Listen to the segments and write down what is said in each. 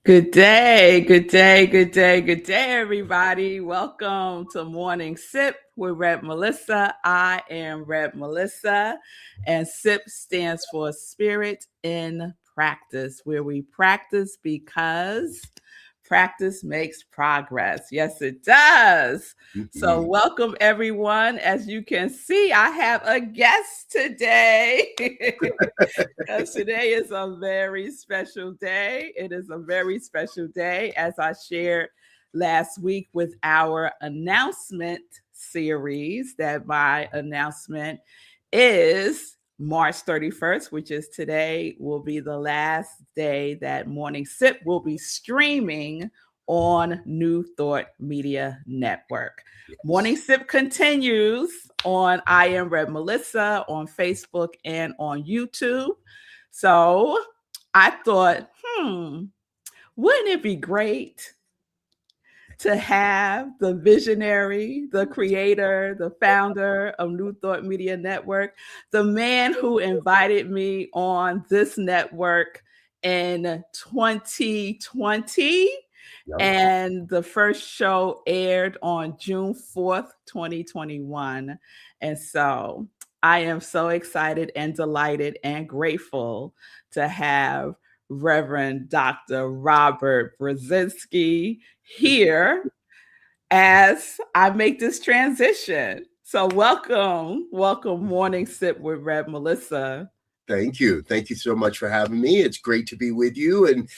Good day, good day, good day, good day, everybody. Welcome to Morning Sip with Reb Melissa. I am Reb Melissa, and SIP stands for Spirit in Practice, where we practice because practice makes progress. Yes, it does. So, Mhm. welcome everyone. As you can see, I have a guest today. Because today is a very special day. It is a very special day, as I shared last week with our announcement series, that my announcement is March 31st, which is today, will be the last day that Morning Sip will be streaming on New Thought Media Network. Morning Yes. Sip continues on I Am Red Melissa on Facebook and on YouTube. So I thought, wouldn't it be great to have the visionary, the creator, the founder of New Thought Media Network, the man who invited me on this network in 2020? Yep. And the first show aired on June 4th, 2021. And so I am so excited and delighted and grateful to have Reverend Dr. Robert Brzezinski here as I make this transition. So welcome, Morning Sip with Reb Melissa. Thank you. Thank you so much for having me. It's great to be with you. And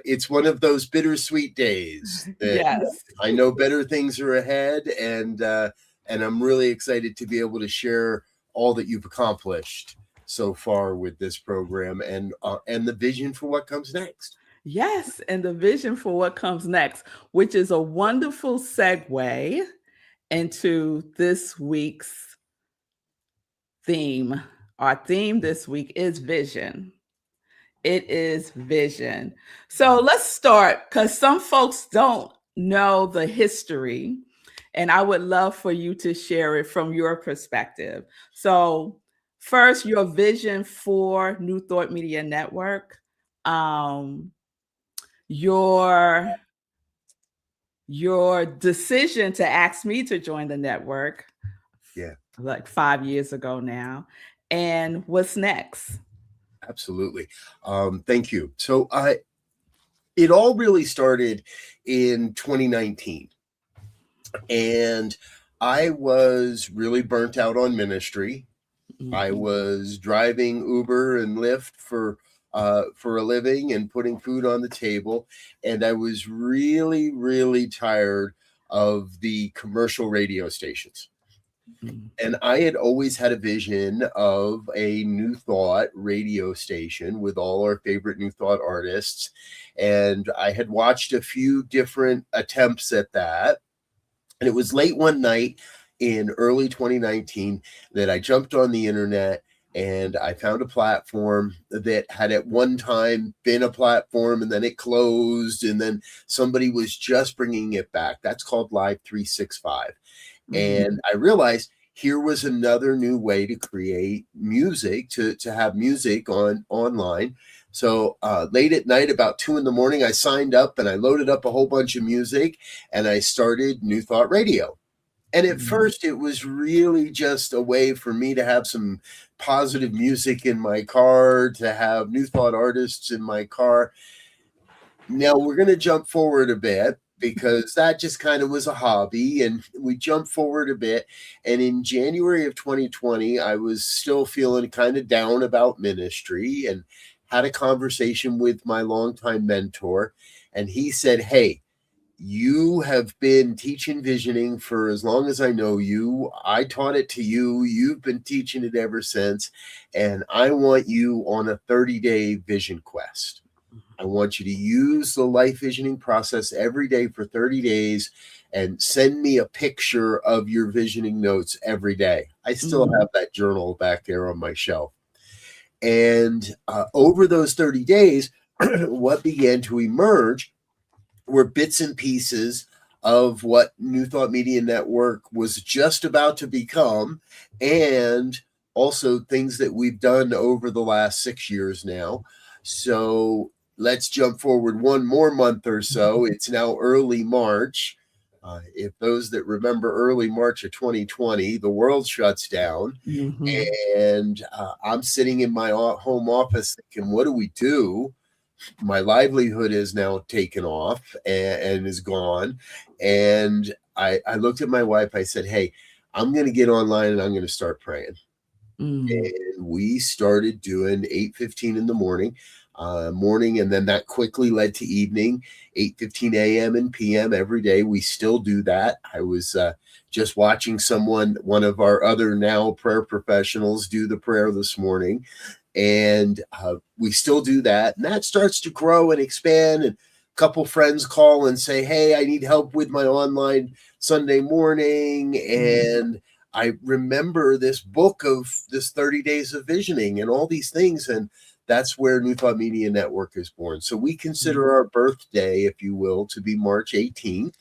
it's one of those bittersweet days that Yes. I know better things are ahead. And I'm really excited to be able to share all that you've accomplished so far with this program and the vision for what comes next. Yes, and the vision for what comes next, which is a wonderful segue into this week's theme. Our theme this week is vision. It is vision. So let's start, because some folks don't know the history, and I would love for you to share it from your perspective. So, first, your vision for New Thought Media Network, um, your your decision to ask me to join the network Yeah, like 5 years ago now, and what's next. absolutely. Thank you. So it all really started in 2019. And I was really burnt out on ministry. I Mhm. was driving Uber and Lyft for a living and putting food on the table, and I was really, really tired of the commercial radio stations. Mhm. And I had always had a vision of a New Thought radio station with all our favorite New Thought artists, and I had watched a few different attempts at that. And it was late one night in early 2019 that I jumped on the internet and I found a platform that had at one time been a platform and then it closed and then somebody was just bringing it back. That's called Live 365. Mhm. And I realized here was another new way to create music, to have music online. So late at night, about 2 in the morning, I signed up and I loaded up a whole bunch of music and I started New Thought Radio. And at Mhm. first, it was really just a way for me to have some positive music in my car, to have New Thought artists in my car. Now we're going to jump forward a bit because that just kind of was a hobby. And we jump forward a bit. And in January of 2020, I was still feeling kind of down about ministry and had a conversation with my longtime mentor. And he said, "Hey, you have been teaching visioning for as long as I know you. I taught it to you. You've been teaching it ever since. And I want you on a 30-day vision quest. I want you to use the life visioning process every day for 30 days and send me a picture of your visioning notes every day." I still Mhm. have that journal back there on my shelf. And over those 30 days, what began to emerge were bits and pieces of what New Thought Media Network was just about to become, and also things that we've done over the last 6 years now. So let's jump forward one more month or so. It's now early March. If those that remember early March of 2020, the world shuts down. And I'm sitting in my home office thinking, what do we do? My livelihood is now taken off and is gone. And I looked at my wife. I said, hey, I'm going to get online and I'm going to start praying. And we started doing 8:15 in the morning, and then that quickly led to evening, 8:15 a.m. and p.m. every day. We still do that. I was just watching one of our other now prayer professionals do the prayer this morning, and we still do that. And that starts to grow and expand, and a couple friends call and say, hey, I need help with my online Sunday morning. And I remember this book of this 30 Days of Visioning and all these things. And that's where New Thought Media Network is born. So we consider our birthday, if you will, to be March 18th.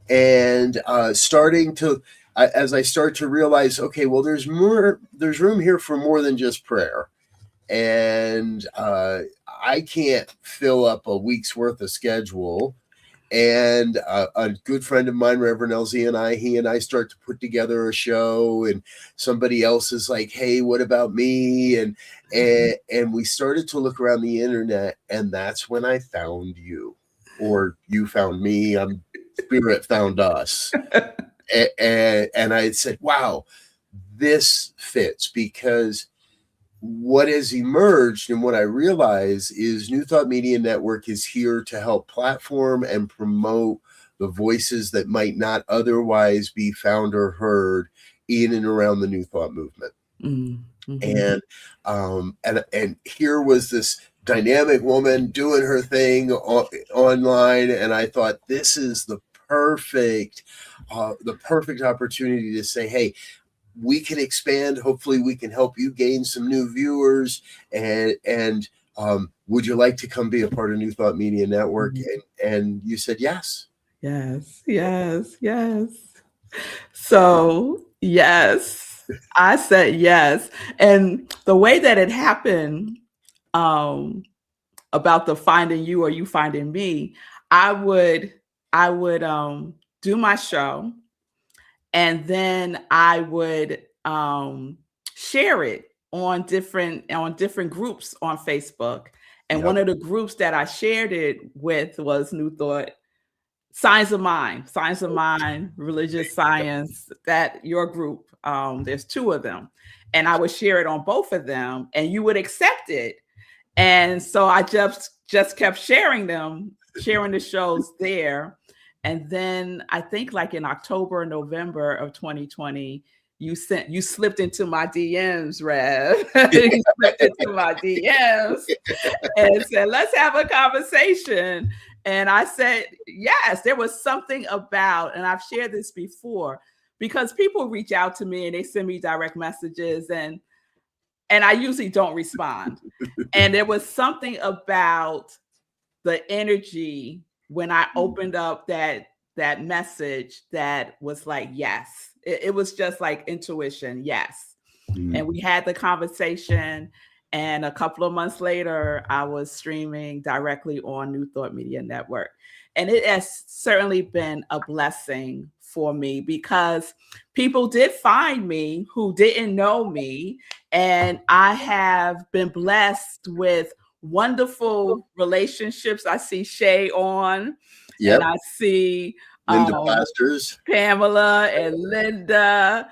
And as I start to realize, okay, well, there's room here for more than just prayer. And I can't fill up a week's worth of schedule. And a good friend of mine, Reverend LZ, he and I start to put together a show, and somebody else is like, hey, what about me? And we started to look around the internet, and that's when I found you, or you found me. Spirit found us. And I said, wow, this fits, because what has emerged and what I realize is New Thought Media Network is here to help platform and promote the voices that might not otherwise be found or heard in and around the New Thought movement. And here was this dynamic woman doing her thing online, and I thought, this is the perfect opportunity to say, hey, we can expand. Hopefully we can help you gain some new viewers. And would you like to come be a part of New Thought Media Network? And you said yes. Yes. So, yes, I said yes. And the way that it happened, about the finding you or you finding me, I would do my show, and then I would share it on different groups on Facebook. And one of the groups that I shared it with was New Thought Science of Mind, Religious Science, that your group. There's two of them. And I would share it on both of them, and you would accept it. And so I just kept sharing the shows there. And then I think like in October or November of 2020, you slipped into my DMs, Rev. You slipped into my DMs and said, let's have a conversation. And I said, yes, there was something about, and I've shared this before, because people reach out to me and they send me direct messages, and I usually don't respond. And there was something about the energy when I opened up that message that was like, yes. It was just like intuition, yes. And we had the conversation, and a couple of months later, I was streaming directly on New Thought Media Network. And it has certainly been a blessing for me, because people did find me who didn't know me. And I have been blessed with wonderful relationships. I see Shay on, and I see Linda Pastors, Pamela and Linda.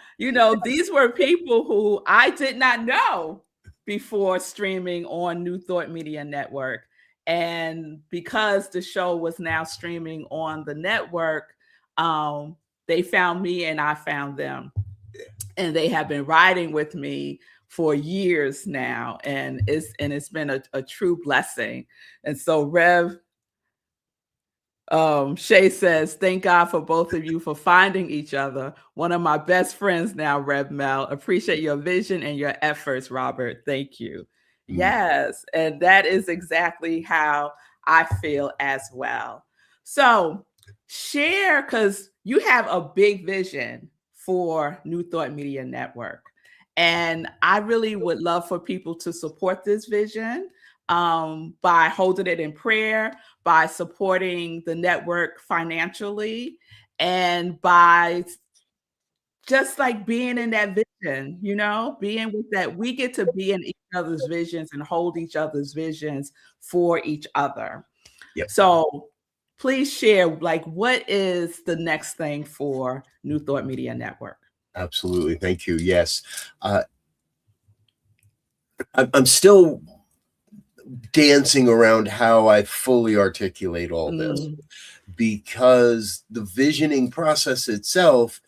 These were people who I did not know before streaming on New Thought Media Network. And because the show was now streaming on the network, they found me and I found them. And they have been riding with me for years now. And it's been a true blessing. And so Rev, Shay says, thank God for both of you for finding each other. One of my best friends now, Rev Mel. Appreciate your vision and your efforts, Robert. Thank you. Yes. And that is exactly how I feel as well. So share, because you have a big vision for New Thought Media Network. And I really would love for people to support this vision. by holding it in prayer, by supporting the network financially, and by just like being in that vision, being with that. We get to be in each other's visions and hold each other's visions for each other. Yep. So please share, like, what is the next thing for New Thought Media Network? Absolutely. Thank you. Yes. I'm still dancing around how I fully articulate all this, because the visioning process itself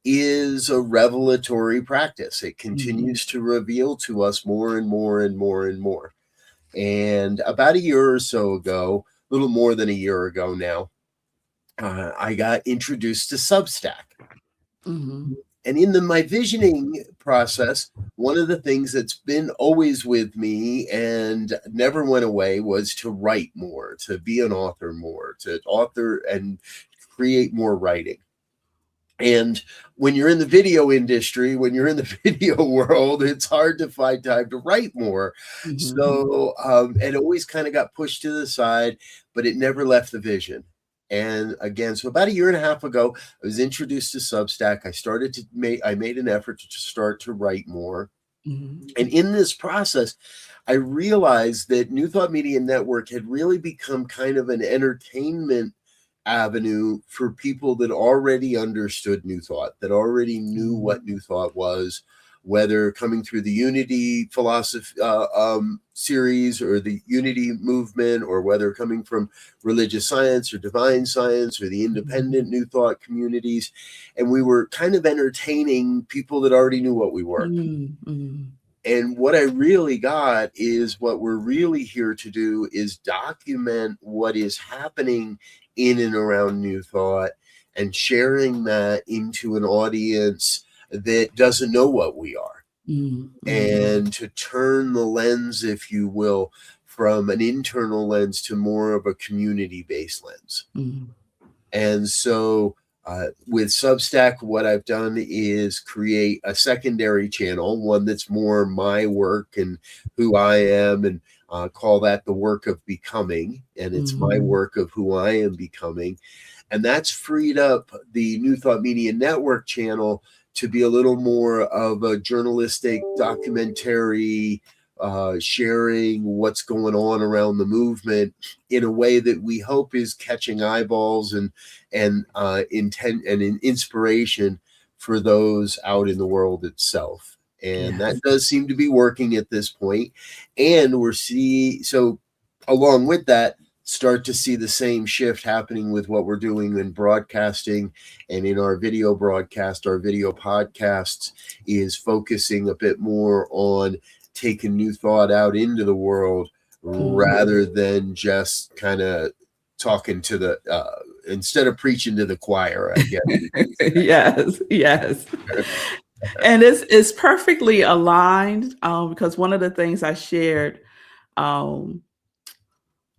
is a revelatory practice. It continues to reveal to us more and more and more and more. And about a year or so ago, a little more than a year ago now, I got introduced to Substack. And in my visioning process, one of the things that's been always with me and never went away was to write more, to be an author more, to author and create more writing. And when you're in the video industry, when you're in the video world, it's hard to find time to write more. So it always kind of got pushed to the side, but it never left the vision. And again, so about a year and a half ago, I was introduced to Substack. I made an effort to start to write more. And in this process, I realized that New Thought Media Network had really become kind of an entertainment avenue for people that already understood New Thought, that already knew what New Thought was, whether coming through the Unity philosophy series or the Unity movement, or whether coming from religious science or divine science or the independent New Thought communities. And we were kind of entertaining people that already knew what we were. And what I really got is, what we're really here to do is document what is happening in and around New Thought, and sharing that into an audience that doesn't know what we are. And to turn the lens, if you will, from an internal lens to more of a community-based lens. And so with Substack, what I've done is create a secondary channel, one that's more my work and who I am, and call that the work of becoming. And it's my work of who I am becoming. And that's freed up the New Thought Media Network channel to be a little more of a journalistic documentary, sharing what's going on around the movement in a way that we hope is catching eyeballs and intent and inspiration for those out in the world itself. And that does seem to be working at this point. And so along with that, start to see the same shift happening with what we're doing in broadcasting and in our video broadcast. Our video podcasts is focusing a bit more on taking New Thought out into the world, rather than just kind of talking to the instead of preaching to the choir, I guess. Yes. And it's perfectly aligned, because one of the things I shared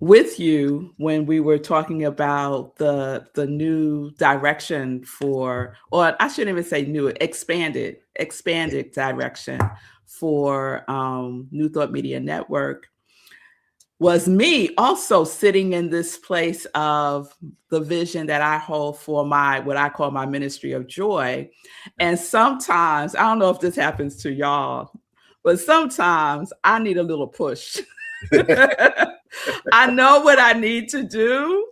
with you when we were talking about the new direction or I shouldn't even say new, expanded direction for New Thought Media Network, was me also sitting in this place of the vision that I hold for what I call my ministry of joy. And sometimes, I don't know if this happens to y'all, but sometimes I need a little push. I know what I need to do,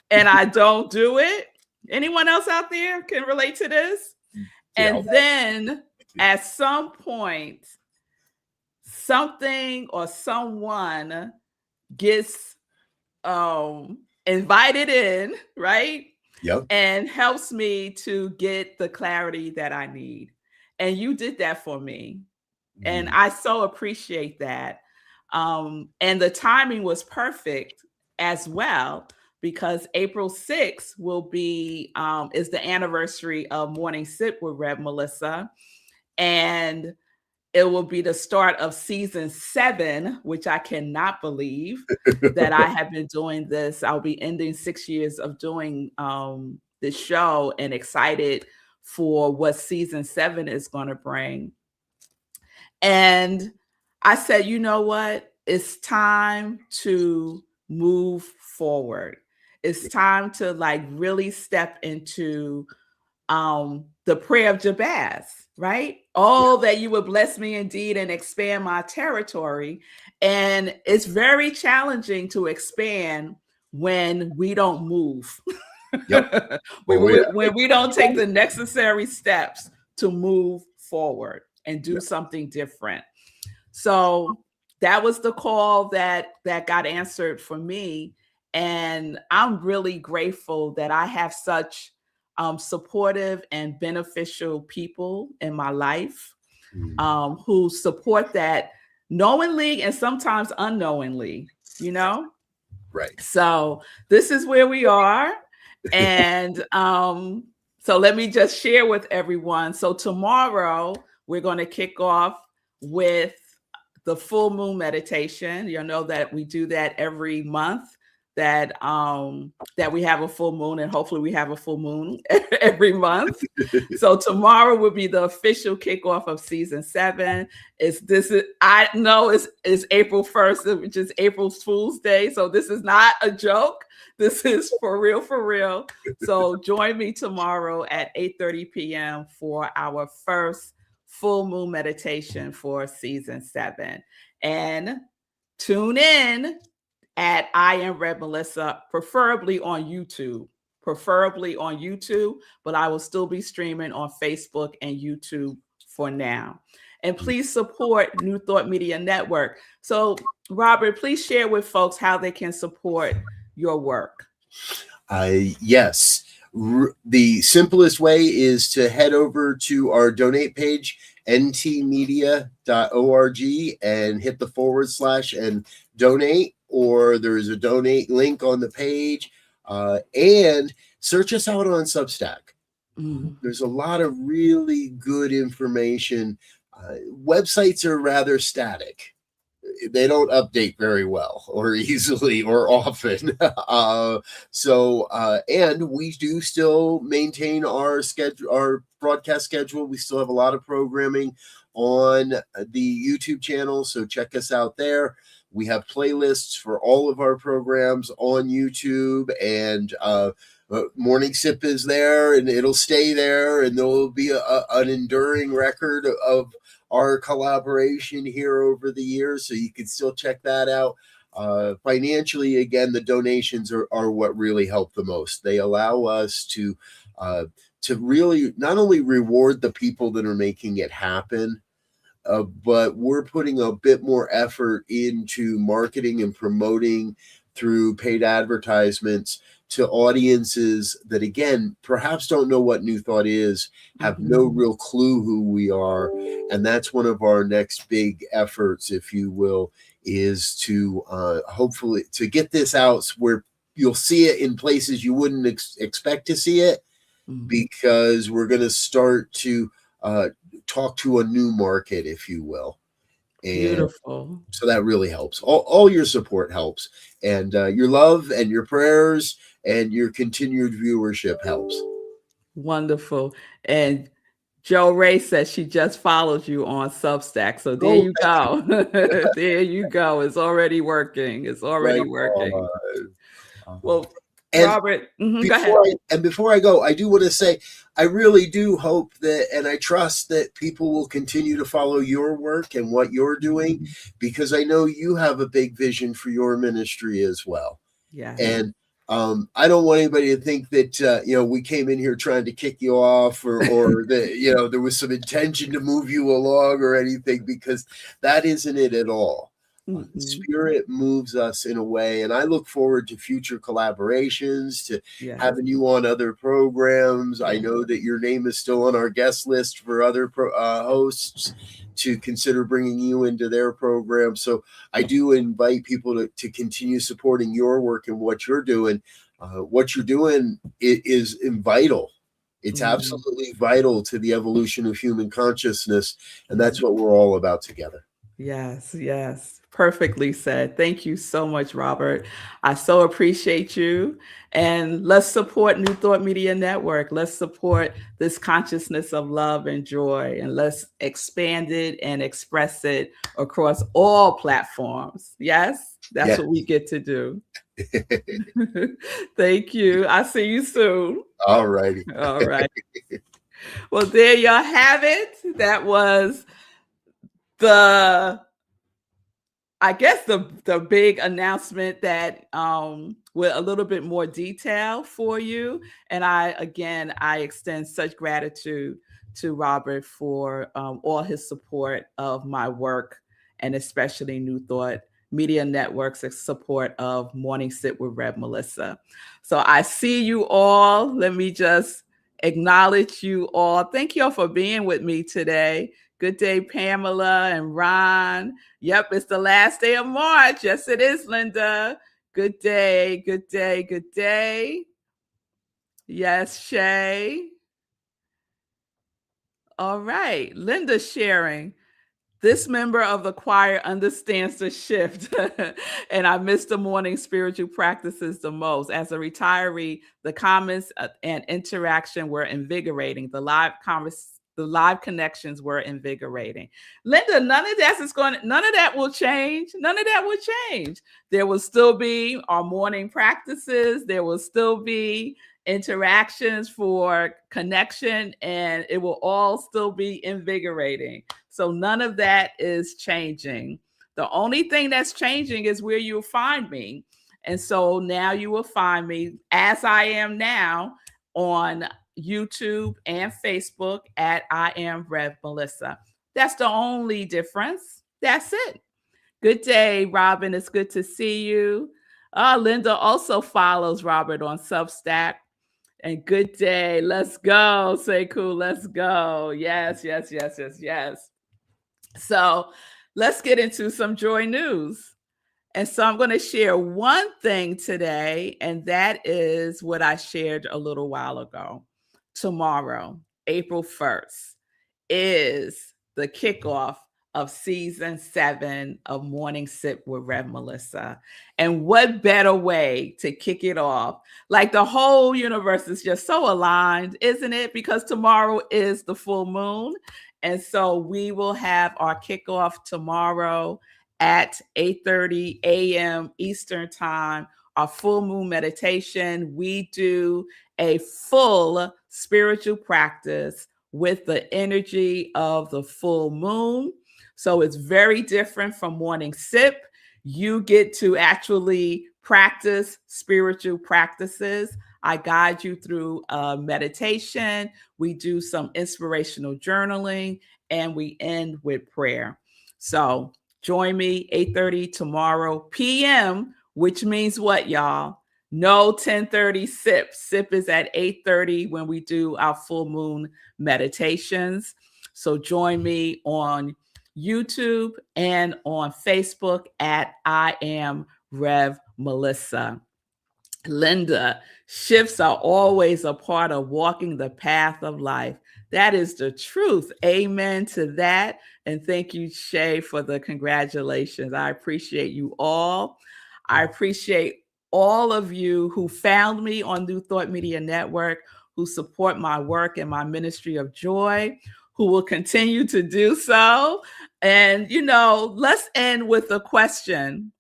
and I don't do it. Anyone else out there can relate to this? And then at some point, something or someone gets invited in, right? And helps me to get the clarity that I need. And you did that for me. And I so appreciate that. And the timing was perfect as well, because April 6th is the anniversary of Morning Sip with Rev Melissa. And it will be the start of season 7, which I cannot believe that I have been doing this. I'll be ending 6 years of doing this show, and excited for what season 7 is going to bring. And I said, you know what? it's time to move forward. It's time to like really step into the prayer of Jabez, right? Oh, that you would bless me indeed and expand my territory. And it's very challenging to expand when we don't move. Yep. when we don't take the necessary steps to move forward and do something different. So that was the call that got answered for me. And I'm really grateful that I have such supportive and beneficial people in my life who support that knowingly and sometimes unknowingly, you know? Right. So this is where we are. And so let me just share with everyone. So tomorrow we're going to kick off with the full moon meditation. You'll know that we do that every month, that we have a full moon, and hopefully we have a full moon every month. So tomorrow will be the official kickoff of season 7. I know it's April 1st, which is April Fool's Day. So this is not a joke. This is for real, for real. So join me tomorrow at 8:30 p.m. for our first full moon meditation for season 7. And tune in at I Am Red Melissa, preferably on YouTube, but I will still be streaming on Facebook and YouTube for now. And please support New Thought Media Network. So Robert, please share with folks how they can support your work. Yes. The simplest way is to head over to our donate page, ntmedia.org, and hit the / and donate, or there's a donate link on the page, and search us out on Substack. There's a lot of really good information. Websites are rather static. They don't update very well or easily or often. And we do still maintain our schedule, our broadcast schedule. We still have a lot of programming on the YouTube channel, so check us out there. We have playlists for all of our programs on YouTube, and Morning Sip is there, and it'll stay there, and there will be an enduring record of our collaboration here over the years, so you can still check that out. Financially, again, the donations are what really help the most. They allow us to really not only reward the people that are making it happen, but we're putting a bit more effort into marketing and promoting through paid advertisements to audiences that, again, perhaps don't know what New Thought is, have no real clue who we are. And that's one of our next big efforts, if you will, is to hopefully to get this out where you'll see it in places you wouldn't expect to see it, because we're going to start to talk to a new market, if you will. And beautiful. So that really helps. All your support helps, and your love and your prayers and your continued viewership helps. Wonderful. And Joe Ray says she just followed you on Substack. So there you go. There you go. It's already working. It's already working. Well, and Robert, go ahead. Before I go, I do want to say, I really do hope that, and I trust that people will continue to follow your work and what you're doing, because I know you have a big vision for your ministry as well. Yeah. And I don't want anybody to think that, we came in here trying to kick you off or that, there was some intention to move you along or anything, because that isn't it at all. Spirit moves us in a way, and I look forward to future collaborations, to having you on other programs. I know that your name is still on our guest list for other hosts to consider bringing you into their program. So I do invite people to continue supporting your work and what you're doing. What you're doing is vital. It's absolutely vital to the evolution of human consciousness, and that's what we're all about together. Yes, yes. Perfectly said. Thank you so much, Robert. I so appreciate you. And let's support New Thought Media Network. Let's support this consciousness of love and joy, and let's expand it and express it across all platforms. Yes, that's Yeah. what we get to do. Thank you. I'll see you soon. All righty. All right. Well, there y'all have it. That was the I guess the big announcement that with a little bit more detail for you. And I extend such gratitude to Robert for all his support of my work, and especially New Thought Media Network's support of Morning Sit with Rev Melissa. So I see you all. Let me just acknowledge you all. Thank you all for being with me today. Good day, Pamela and Ron. Yep, it's the last day of March. Yes, it is, Linda. Good day, good day, good day. Yes, Shay. All right, Linda sharing. This member of the choir understands the shift, and I miss the morning spiritual practices the most. As a retiree, the comments and interaction were invigorating. The live connections were invigorating. Linda, none of that will change. None of that will change. There will still be our morning practices. There will still be interactions for connection, and it will all still be invigorating. So none of that is changing. The only thing that's changing is where you'll find me. And so now you will find me as I am now on YouTube and Facebook at I Am Rev Melissa. That's the only difference. That's it. Good day, Robin. It's good to see you. Linda also follows Robert on Substack. And good day. Let's go. Say cool. Let's go. Yes, yes, yes, yes, yes. So let's get into some joy news. And so I'm going to share one thing today, and that is what I shared a little while ago. Tomorrow, April 1st, is the kickoff of season 7 of Morning Sip with Rev Melissa. And what better way to kick it off? Like the whole universe is just so aligned, isn't it? Because tomorrow is the full moon. And so we will have our kickoff tomorrow at 8:30 a.m. Eastern Time, our full moon meditation. We do a full spiritual practice with the energy of the full moon. So it's very different from morning sip. You get to actually practice spiritual practices. I guide you through meditation. We do some inspirational journaling, and we end with prayer. So join me 8:30 tomorrow p.m., which means what, y'all? No 10:30 sip. Sip is at 8:30 when we do our full moon meditations. So join me on YouTube and on Facebook at I Am Rev Melissa. Linda, shifts are always a part of walking the path of life. That is the truth. Amen to that. And thank you, Shay, for the congratulations. I appreciate you all. I appreciate all of you who found me on New Thought Media Network, who support my work and my ministry of joy, who will continue to do so. And, let's end with a question.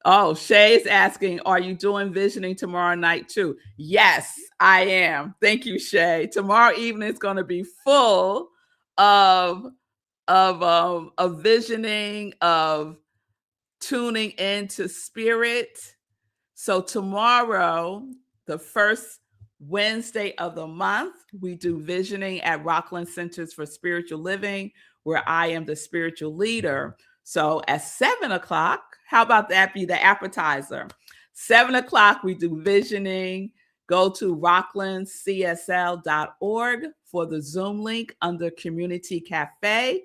Oh, Shay is asking, are you doing visioning tomorrow night too? Yes, I am. Thank you, Shay. Tomorrow evening is going to be full of visioning, of tuning into spirit. So tomorrow, the first Wednesday of the month, we do visioning at Rockland Centers for Spiritual Living, where I am the spiritual leader. So at 7:00, how about that be the appetizer? 7:00, we do visioning. Go to rocklandcsl.org for the Zoom link under Community Cafe.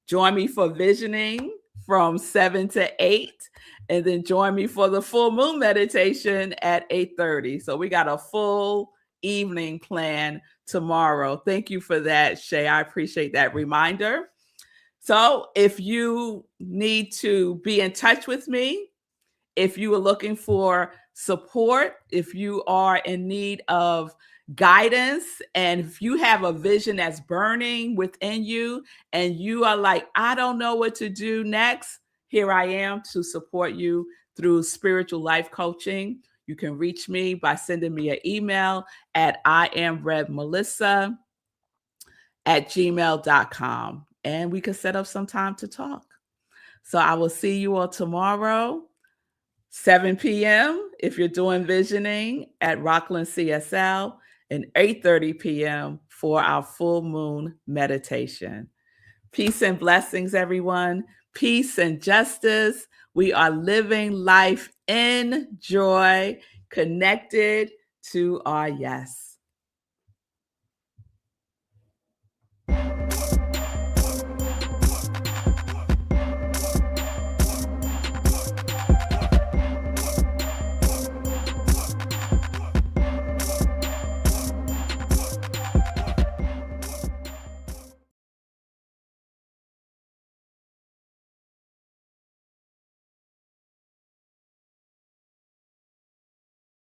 Join me for visioning from 7 to 8. And then join me for the full moon meditation at 8:30. So we got a full evening plan tomorrow. Thank you for that, Shay. I appreciate that reminder. So if you need to be in touch with me, if you are looking for support, if you are in need of guidance, and if you have a vision that's burning within you and you are like, I don't know what to do next, here I am to support you through spiritual life coaching. You can reach me by sending me an email at iamrevmelissa@gmail.com, and we can set up some time to talk. So I will see you all tomorrow, 7 p.m. if you're doing visioning at Rockland CSL, and 8:30 p.m. for our full moon meditation. Peace and blessings, everyone. Peace and justice. We are living life in joy, connected to our yes.